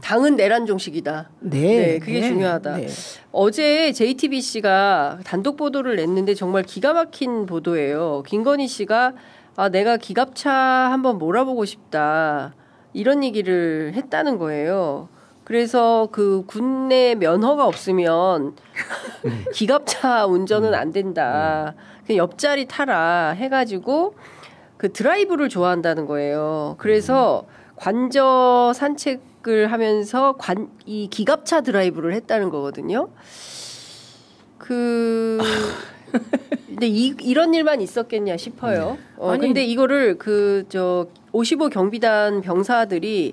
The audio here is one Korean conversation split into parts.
당은 내란 종식이다. 네, 그게 중요하다. 네. 어제 JTBC가 단독 보도를 냈는데 정말 기가 막힌 보도예요. 김건희 씨가 내가 기갑차 한번 몰아보고 싶다. 이런 얘기를 했다는 거예요. 그래서 그 군내 면허가 없으면 기갑차 운전은 안 된다. 그냥 옆자리 타라 해가지고 그 드라이브를 좋아한다는 거예요. 그래서 관저 산책을 하면서 이 기갑차 드라이브를 했다는 거거든요. 근데 이런 일만 있었겠냐 싶어요. 근데 이거를 55 경비단 병사들이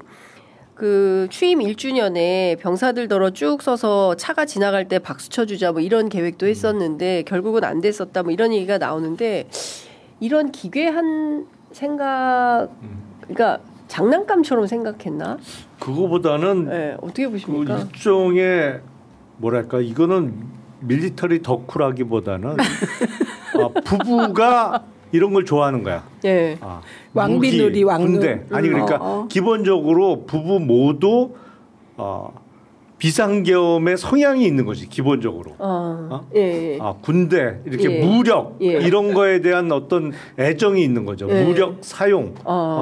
그 취임 1주년에 병사들더러 쭉 서서 차가 지나갈 때 박수 쳐주자 뭐 이런 계획도 했었는데 결국은 안 됐었다 뭐 이런 얘기가 나오는데 이런 기괴한 생각, 그러니까 장난감처럼 생각했나? 그거보다는 네, 어떻게 보십니까? 일종의 뭐랄까 이거는 밀리터리 덕후라기보다는 부부가 이런 걸 좋아하는 거야. 네. 왕비놀이 군대. 아니 그러니까 기본적으로 부부 모두 비상계엄의 성향이 있는 거지 기본적으로. 예. 군대 이렇게 무력 이런 거에 대한 어떤 애정이 있는 거죠. 무력 사용.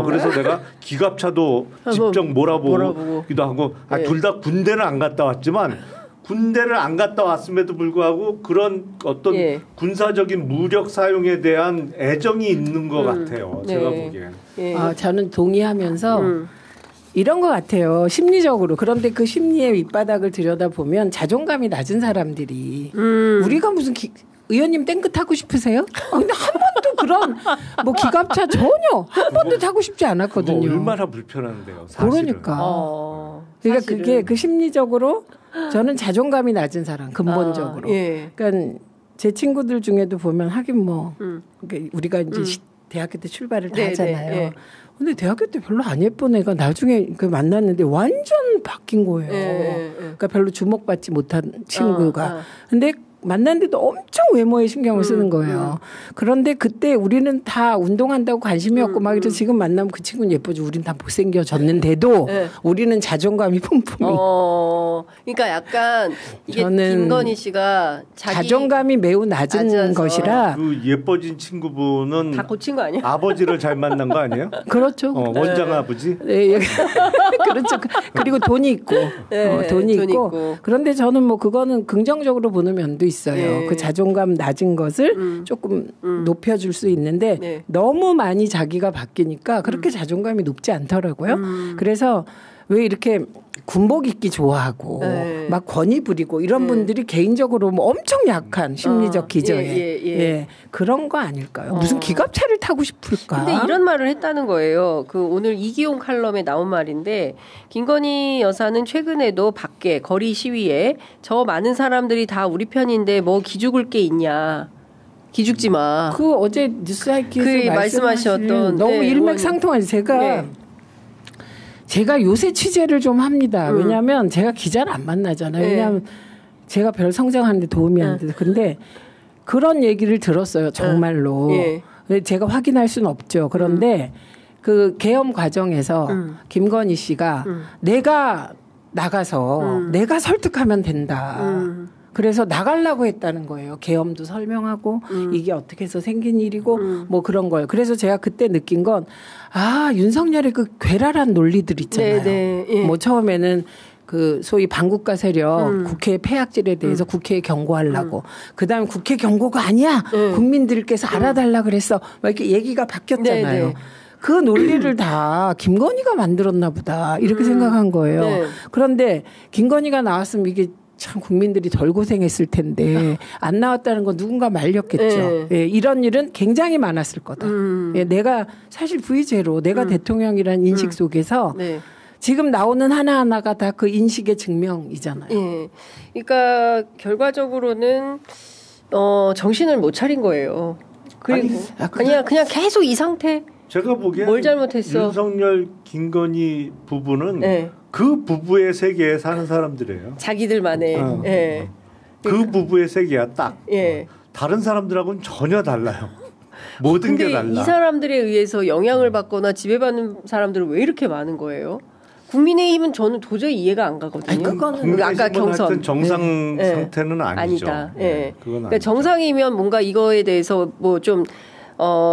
그래서 내가 기갑차도 직접 몰아보기도 하고 둘 다 군대는 안 갔다 왔지만 군대를 안 갔다 왔음에도 불구하고 그런 어떤 군사적인 무력 사용에 대한 애정이 있는 것 같아요. 제가 보기에는. 저는 동의하면서 이런 것 같아요. 심리적으로. 그런데 그 심리의 밑바닥을 들여다보면 자존감이 낮은 사람들이 우리가 무슨 의원님 땡크 타고 싶으세요? 근데 한 번도 그런 뭐 기갑차 전혀 한 번도 타고 싶지 않았거든요. 얼마나 불편한데요. 사실은. 그러니까 그게 그 심리적으로 저는 자존감이 낮은 사람 근본적으로. 그러니까 제 친구들 중에도 보면 하긴 뭐 우리가 이제 대학교 때 출발을 다 하잖아요. 근데 대학교 때 별로 안 예쁜 애가 나중에 만났는데 완전 바뀐 거예요. 그러니까 별로 주목받지 못한 친구가. 근데 만났는데도 엄청 외모에 신경을 쓰는 거예요. 그런데 그때 우리는 다 운동한다고 관심이 없고 막 이래서 지금 만나면 그 친구는 예쁘지 우리는 다 못생겨졌는데도 우리는 자존감이 뿜뿜이. 그러니까 약간 이게 김건희 씨가 자존감이 매우 낮은 것이라. 그 예뻐진 친구분은 다 고친 거 아니에요? 아버지를 잘 만난 거 아니에요? 그렇죠. 원장 아버지. 네. 그렇죠. 그리고 돈이 있고. 돈이 있고. 그런데 저는 뭐 그거는 긍정적으로 보는 면도 있어요. 그 자존감 낮은 것을 조금 높여줄 수 있는데 너무 많이 자기가 바뀌니까 그렇게 자존감이 높지 않더라고요. 그래서 왜 이렇게 군복 입기 좋아하고 막 권위 부리고 이런 분들이 개인적으로 뭐 엄청 약한 심리적 기저에 그런 거 아닐까요? 무슨 기갑차를 타고 싶을까? 근데 이런 말을 했다는 거예요. 그 오늘 이기용 칼럼에 나온 말인데 김건희 여사는 최근에도 밖에 거리 시위에 저 많은 사람들이 다 우리 편인데 뭐 기죽을 게 있냐. 기죽지 마. 그 어제 뉴스하이키에서 말씀하셨던 너무 일맥상통하지. 제가 요새 취재를 좀 합니다. 왜냐하면 제가 기자를 안 만나잖아요. 왜냐하면 제가 별 성장하는데 도움이 안 돼서. 근데 그런 얘기를 들었어요. 정말로. 제가 확인할 수는 없죠. 그런데 그 계엄 과정에서 김건희 씨가 내가 나가서 내가 설득하면 된다. 그래서 나가려고 했다는 거예요. 계엄도 설명하고 이게 어떻게 해서 생긴 일이고 뭐 그런 걸. 그래서 제가 그때 느낀 건 윤석열의 그 괴랄한 논리들 있잖아요. 뭐 처음에는 그 소위 반국가 세력 국회 폐악질에 대해서 국회에 경고하려고 그다음에 국회 경고가 아니야. 국민들께서 알아달라 그랬어. 막 이렇게 얘기가 바뀌었잖아요. 그 논리를 다 김건희가 만들었나 보다 이렇게 생각한 거예요. 그런데 김건희가 나왔으면 이게 참 국민들이 덜 고생했을 텐데 안 나왔다는 건 누군가 말렸겠죠. 이런 일은 굉장히 많았을 거다. 내가 사실 V제로 내가 대통령이라는 인식 속에서 지금 나오는 하나하나가 다 그 인식의 증명이잖아요. 그러니까 결과적으로는 정신을 못 차린 거예요. 그리고 그냥 계속 이 상태. 제가 보기엔 뭘 잘못했어? 윤석열 김건희 부부는 그 부부의 세계에 사는 사람들이에요. 자기들만의. 그 부부의 세계야 딱. 다른 사람들하고는 전혀 달라요. 모든 게 달라. 근데 이 사람들에 의해서 영향을 받거나 지배받는 사람들은 왜 이렇게 많은 거예요? 국민의힘은 저는 도저히 이해가 안 가거든요. 아니, 그거는 아까 경선 정상 상태는 아니죠. 아니다. 그러니까 정상이면 뭔가 이거에 대해서 뭐 좀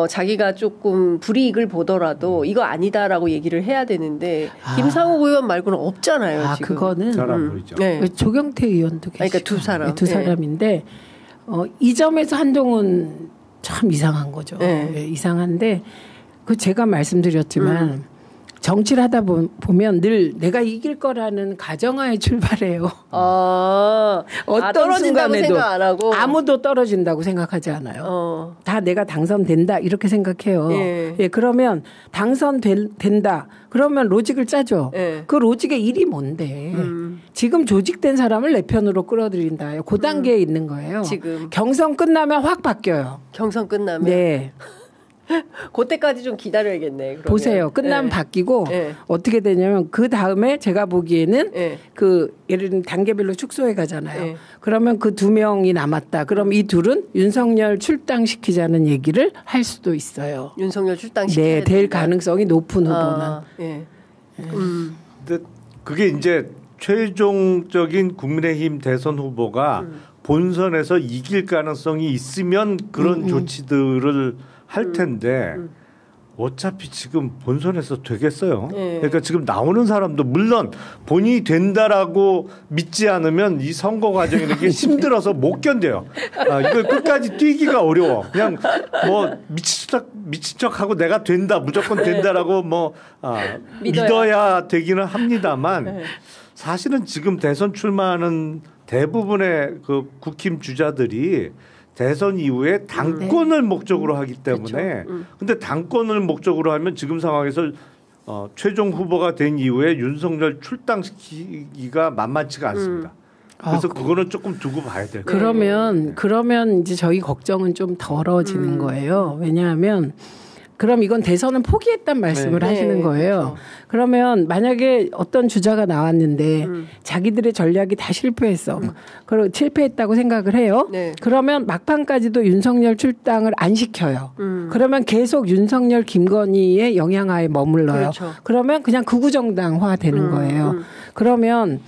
자기가 조금 불이익을 보더라도 이거 아니다라고 얘기를 해야 되는데 김상욱 의원 말고는 없잖아요. 지금. 그거는 잘 안 보이죠. 조경태 의원도 계시고 그러니까 두 사람. 두 사람인데 이 점에서 한동훈 참 이상한 거죠. 이상한데 그 제가 말씀드렸지만 정치를 하다 보면 늘 내가 이길 거라는 가정하에 출발해요. 어떤 순간에도 생각 안 하고. 아무도 떨어진다고 생각하지 않아요. 다 내가 당선된다 이렇게 생각해요. 그러면 당선된다. 그러면 로직을 짜죠. 그 로직의 일이 뭔데. 지금 조직된 사람을 내 편으로 끌어들인다. 그 단계에 있는 거예요. 지금. 경선 끝나면 확 바뀌어요. 경선 끝나면? 네. 그때까지 좀 기다려야겠네. 그러면. 보세요. 끝나면 바뀌고 어떻게 되냐면 그 다음에 제가 보기에는 그 예를 들면 단계별로 축소해 가잖아요. 그러면 그 2명이 남았다. 그럼 이 둘은 윤석열 출당시키자는 얘기를 할 수도 있어요. 윤석열 출당시키자. 네, 될 가능성이 높은 후보는. 근데 그게 이제 최종적인 국민의힘 대선 후보가 본선에서 이길 가능성이 있으면 그런 조치들을 할 텐데 어차피 지금 본선에서 되겠어요. 그러니까 지금 나오는 사람도 물론 본인이 된다라고 믿지 않으면 이 선거 과정이 이렇게 힘들어서 못 견뎌요. 이걸 끝까지 뛰기가 어려워. 그냥 뭐 미친 척하고 내가 된다 무조건 된다라고 뭐 믿어야 되기는 합니다만 사실은 지금 대선 출마하는 대부분의 그 국힘 주자들이 대선 이후에 당권을 목적으로 하기 때문에 근데 당권을 목적으로 하면 지금 상황에서 최종 후보가 된 이후에 윤석열 출당시키기가 만만치가 않습니다. 그래서 그거는 조금 두고 봐야 될 거예요. 그러면 이제 저희 걱정은 좀 덜어지는 거예요. 왜냐하면 그럼 이건 대선은 포기했단 말씀을 하시는 거예요. 그렇죠. 그러면 만약에 어떤 주자가 나왔는데 자기들의 전략이 다 실패했어. 그리고 실패했다고 생각을 해요. 그러면 막판까지도 윤석열 출당을 안 시켜요. 그러면 계속 윤석열 김건희의 영향하에 머물러요. 그렇죠. 그러면 그냥 극우정당화 되는 거예요. 그러면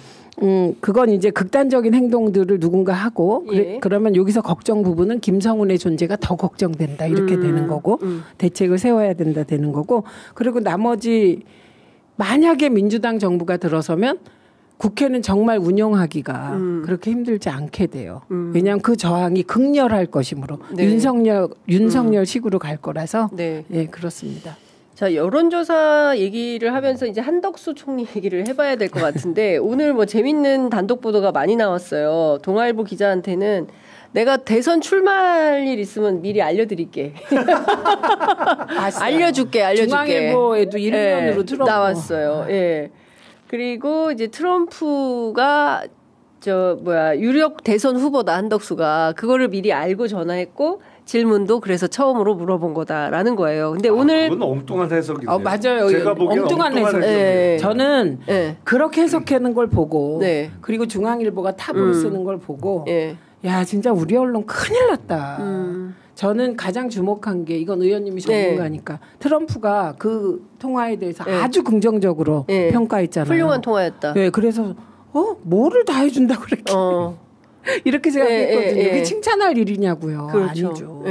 그건 이제 극단적인 행동들을 누군가 하고 그러면 여기서 걱정 부분은 김성훈의 존재가 더 걱정된다 이렇게 되는 거고 대책을 세워야 된다 되는 거고 그리고 나머지 만약에 민주당 정부가 들어서면 국회는 정말 운영하기가 그렇게 힘들지 않게 돼요. 왜냐하면 그 저항이 극렬할 것이므로 윤석열 식으로 갈 거라서 그렇습니다. 자, 여론조사 얘기를 하면서 이제 한덕수 총리 얘기를 해봐야 될 것 같은데 오늘 뭐 재밌는 단독 보도가 많이 나왔어요. 동아일보 기자한테는 내가 대선 출마할 일 있으면 미리 알려드릴게. 알려줄게. 중앙일보에도 일면으로 트럼프 나왔어요. 그리고 이제 트럼프가 유력 대선 후보다 한덕수가 그거를 미리 알고 전화했고 질문도 그래서 처음으로 물어본 거다라는 거예요. 근데 오늘 그건 엉뚱한 해석이네요. 맞아요. 제가 보기엔 엉뚱한 해석. 저는 그렇게 해석하는 걸 보고 그리고 중앙일보가 탑으로 쓰는 걸 보고 야 진짜 우리 언론 큰일 났다. 저는 가장 주목한 게 이건 의원님이 전문가니까 트럼프가 그 통화에 대해서 아주 긍정적으로 평가했잖아요. 훌륭한 통화였다. 그래서 뭐를 다 해준다고 그랬게. 이렇게 생각했거든요. 이게 칭찬할 일이냐고요. 그렇죠. 아니죠.